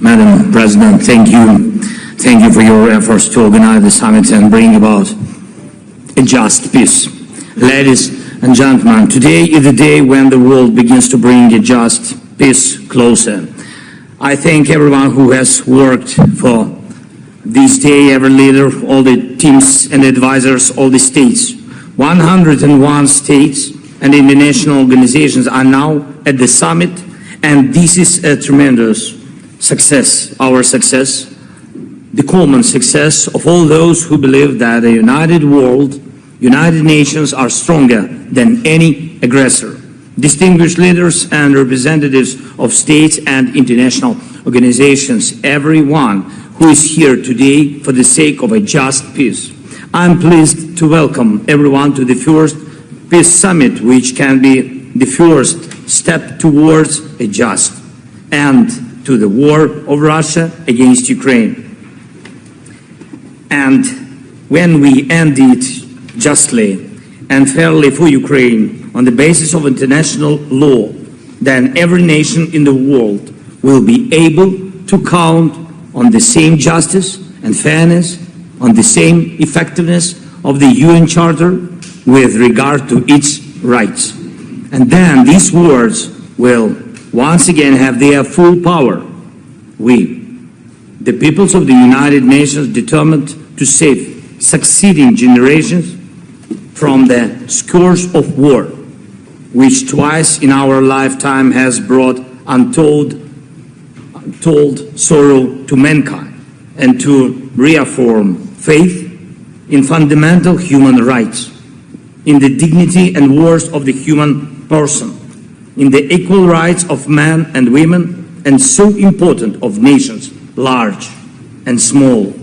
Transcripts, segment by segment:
Madam President, thank you. Thank you for your efforts to organize the summit and bring about a just peace. Ladies and gentlemen, today is the day when the world begins to bring a just peace closer. I thank everyone who has worked for this day, every leader, all the teams and advisors, all the states. 101 states and international organizations are now at the summit, and this is a tremendous success, our success, the common success of all those who believe that a united world, United Nations are stronger than any aggressor. Distinguished leaders and representatives of states and international organizations, everyone who is here today for the sake of a just peace. I'm pleased to welcome everyone to the first Peace Summit, which can be the first step towards a just end to the war of Russia against Ukraine. And when we end it justly and fairly for Ukraine on the basis of international law, then every nation in the world will be able to count on the same justice and fairness, on the same effectiveness of the UN Charter with regard to its rights. And then these words will once again have their full power. We, the peoples of the United Nations, determined to save succeeding generations from the scourge of war, which twice in our lifetime has brought untold sorrow to mankind, and to reaffirm faith in fundamental human rights, in the dignity and worth of the human person, in the equal rights of men and women, and so important of nations, large and small,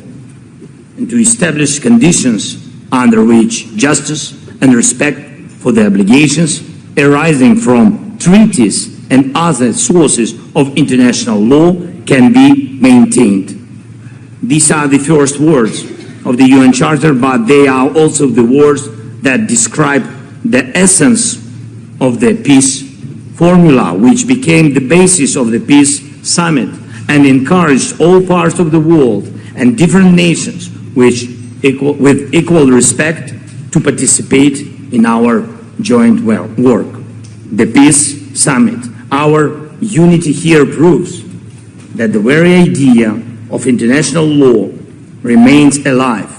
and to establish conditions under which justice and respect for the obligations arising from treaties and other sources of international law can be maintained. These are the first words of the UN Charter, but they are also the words that describe the essence of the peace formula, which became the basis of the Peace Summit and encouraged all parts of the world and different nations with equal respect to participate in our joint work. The Peace Summit, our unity here proves that the very idea of international law remains alive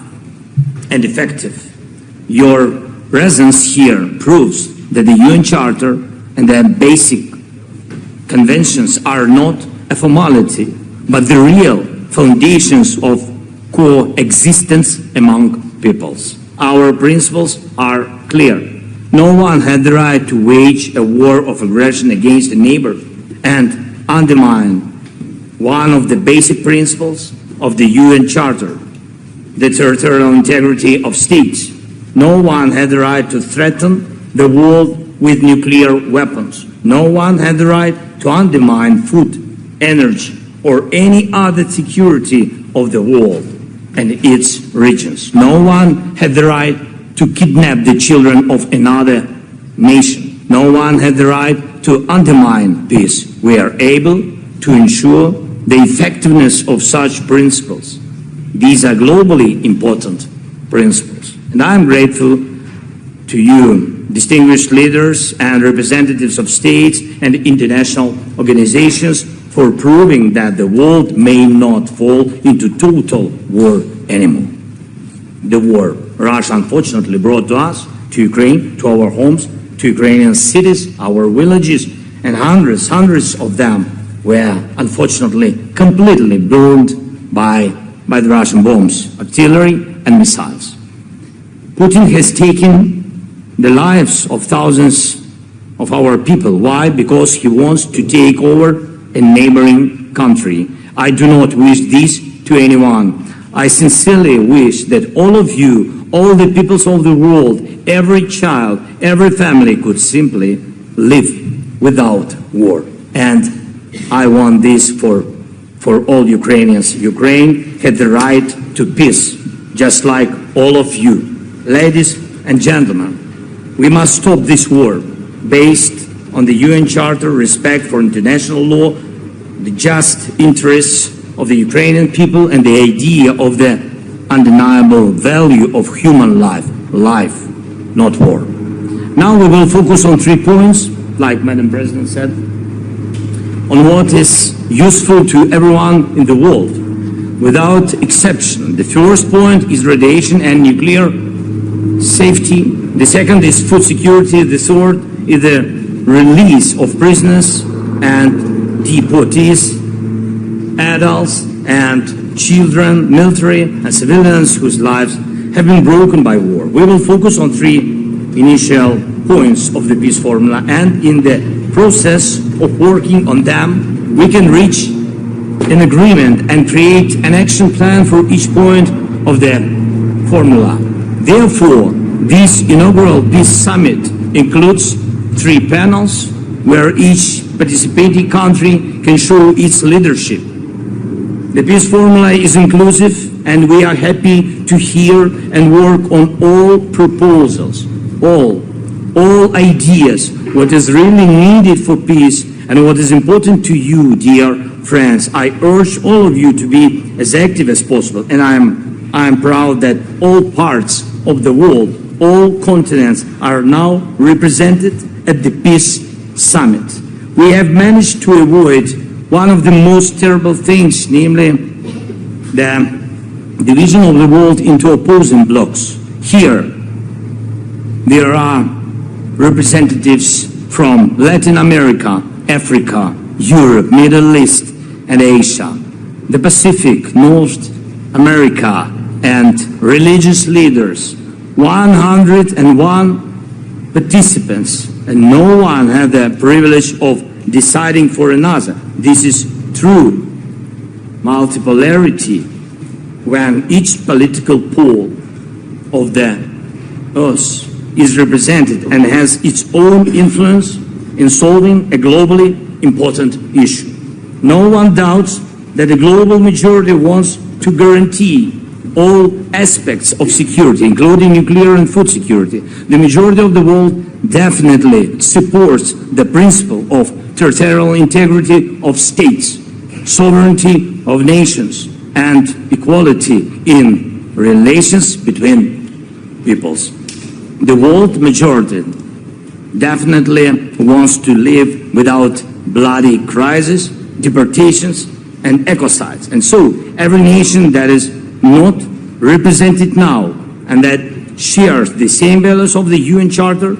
and effective. Your presence here proves that the UN Charter and the basic conventions are not a formality, but the real foundations of coexistence among peoples. Our principles are clear. No one had the right to wage a war of aggression against a neighbor and undermine one of the basic principles of the UN Charter, the territorial integrity of states. No one had the right to threaten the world with nuclear weapons. No one had the right to undermine food, energy, or any other security of the world and its regions. No one had the right to kidnap the children of another nation. No one had the right to undermine peace. We are able to ensure the effectiveness of such principles. These are globally important principles. And I'm grateful to you, distinguished leaders and representatives of states and international organizations, for proving that the world may not fall into total war anymore. The war Russia unfortunately brought to us, to Ukraine, to our homes, to Ukrainian cities, our villages, and hundreds of them were unfortunately completely burned by the Russian bombs, artillery, and missiles. Putin has taken the lives of thousands of our people. Why? Because he wants to take over a neighboring country. I do not wish this to anyone. I sincerely wish that all of you, all the peoples of the world, every child, every family could simply live without war. And I want this for all Ukrainians. Ukraine had the right to peace, just like all of you. Ladies and gentlemen, we must stop this war based on the UN Charter, respect for international law, the just interests of the Ukrainian people and the idea of the undeniable value of human life, not war. Now we will focus on 3 points, like Madam President said, on what is useful to everyone in the world, without exception. The first point is radiation and nuclear safety. The second is food security. The third is the release of prisoners and deportees, adults and children, military and civilians whose lives have been broken by war. We will focus on 3 initial points of the peace formula, and in the process of working on them, we can reach an agreement and create an action plan for each point of the formula. Therefore, this inaugural peace summit includes 3 panels where each participating country can show its leadership. The peace formula is inclusive, and we are happy to hear and work on all proposals, all ideas, what is really needed for peace and what is important to you, dear friends. I urge all of you to be as active as possible, and I am proud that all parts of the world, all continents are now represented at the Peace Summit. We have managed to avoid one of the most terrible things, namely the division of the world into opposing blocks. Here, there are representatives from Latin America, Africa, Europe, Middle East, and Asia, the Pacific, North America, and religious leaders. 101 participants, and no one had the privilege of deciding for another. This is true multipolarity, when each political pole of the earth is represented and has its own influence in solving a globally important issue. No one doubts that the global majority wants to guarantee all aspects of security, including nuclear and food security. The majority of the world definitely supports the principle of territorial integrity of states, sovereignty of nations, and equality in relations between peoples. The world majority definitely wants to live without bloody crises, deportations, and ecocides. And so every nation that is not represented now and that shares the same values of the UN Charter,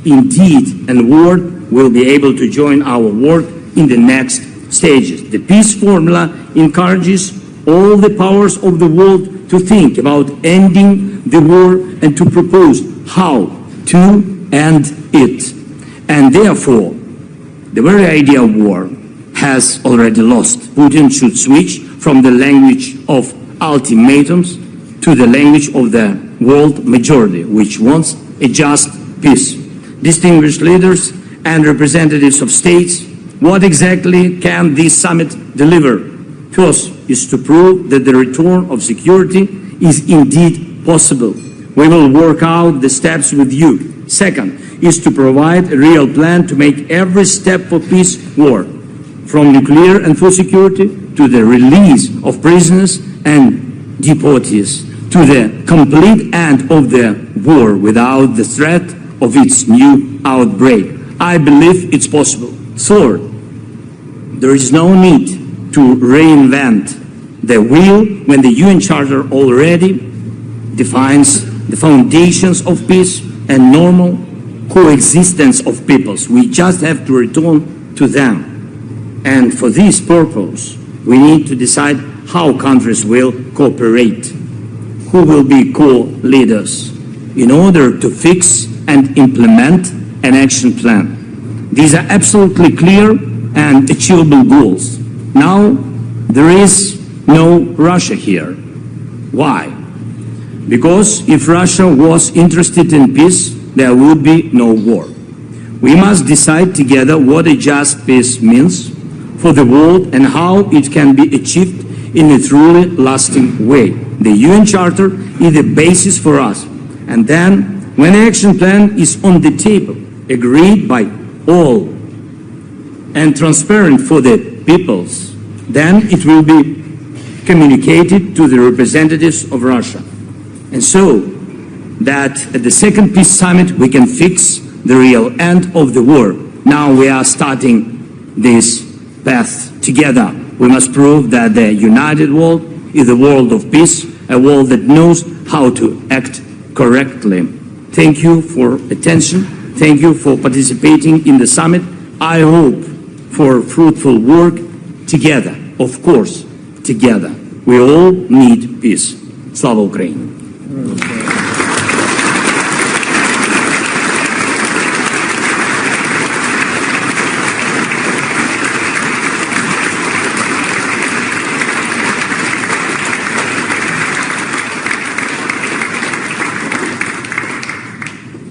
indeed and word, will be able to join our work in the next stages. The peace formula encourages all the powers of the world to think about ending the war and to propose how to end it. And therefore, the very idea of war has already lost. Putin should switch from the language of ultimatums to the language of the world majority, which wants a just peace. Distinguished leaders and representatives of states, what exactly can this summit deliver? First is to prove that the return of security is indeed possible. We will work out the steps with you. Second is to provide a real plan to make every step for peace work, from nuclear and food security to the release of prisoners and deportees, to the complete end of the war without the threat of its new outbreak. I believe it's possible. Third, there is no need to reinvent the wheel when the UN Charter already defines the foundations of peace and normal coexistence of peoples. We just have to return to them. And for this purpose, we need to decide how countries will cooperate, who will be co-leaders, in order to fix and implement an action plan. These are absolutely clear and achievable goals. Now, there is no Russia here. Why? Because if Russia was interested in peace, there would be no war. We must decide together what a just peace means for the world and how it can be achieved in a truly lasting way. The UN Charter is the basis for us. And then, when an action plan is on the table, agreed by all, and transparent for the peoples, then it will be communicated to the representatives of Russia. And so that at the second peace summit we can fix the real end of the war. Now we are starting this path together. We must prove that the united world is a world of peace, a world that knows how to act correctly. Thank you for attention. Thank you for participating in the summit. I hope for fruitful work together, of course, together. We all need peace. Slava Ukraini!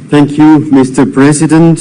Thank you, Mr. President.